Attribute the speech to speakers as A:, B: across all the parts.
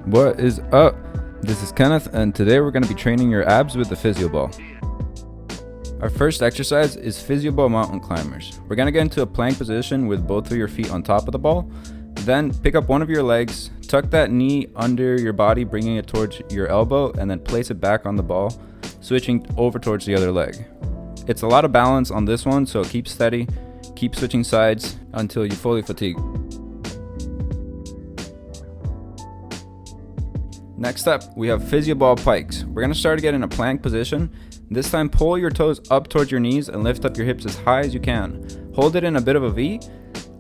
A: What is up? This is Kenneth, and today we're going to be training your abs with the Physioball. Our first exercise is Physioball mountain climbers. We're going to get into a plank position with both of your feet on top of the ball. Then pick up one of your legs, tuck that knee under your body, bringing it towards your elbow, and then place it back on the ball, switching over towards the other leg. It's a lot of balance on this one, so keep steady, keep switching sides until you fully fatigue. Next up, we have Physioball Pikes. We're going to start again in a plank position. This time, pull your toes up towards your knees and lift up your hips as high as you can. Hold it in a bit of a V.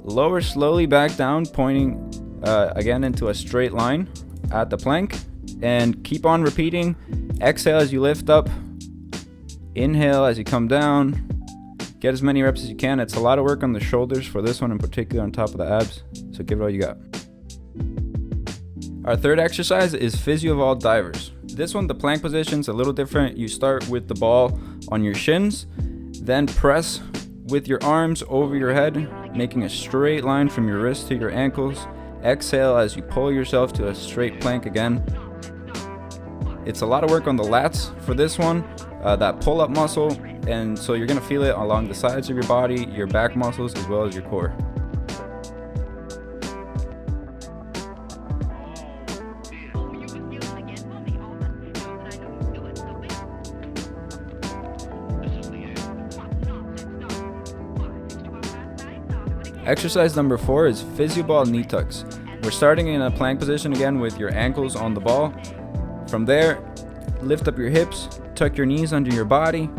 A: Lower slowly back down, pointing again into a straight line at the plank. And keep on repeating. Exhale as you lift up. Inhale as you come down. Get as many reps as you can. It's a lot of work on the shoulders for this one in particular, on top of the abs. So give it all you got. Our third exercise is Physioball Divers. This one, the plank position's a little different. You start with the ball on your shins, then press with your arms over your head, making a straight line from your wrist to your ankles. Exhale as you pull yourself to a straight plank again. It's a lot of work on the lats for this one, that pull-up muscle, and so you're gonna feel it along the sides of your body, your back muscles, as well as your core. Exercise number 4 is Physioball knee tucks. We're starting in a plank position again with your ankles on the ball. From there, lift up your hips, tuck your knees under your body,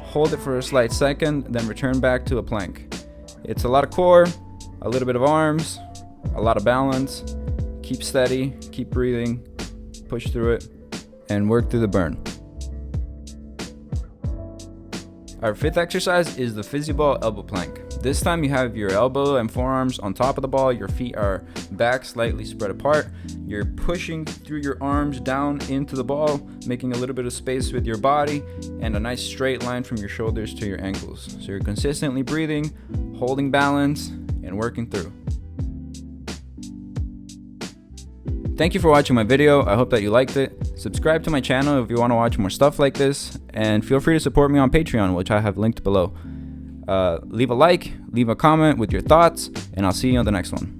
A: hold it for a slight second, then return back to a plank. It's a lot of core, a little bit of arms, a lot of balance. Keep steady, keep breathing, push through it, and work through the burn. Our fifth exercise is the Physioball elbow plank. This time you have your elbow and forearms on top of the ball, your feet are back slightly spread apart. You're pushing through your arms down into the ball, making a little bit of space with your body, and a nice straight line from your shoulders to your ankles. So you're consistently breathing, holding balance, and working through. Thank you for watching my video. I hope that you liked it. Subscribe to my channel if you want to watch more stuff like this, and feel free to support me on Patreon, which I have linked below. Leave a like, leave a comment with your thoughts, and I'll see you on the next one.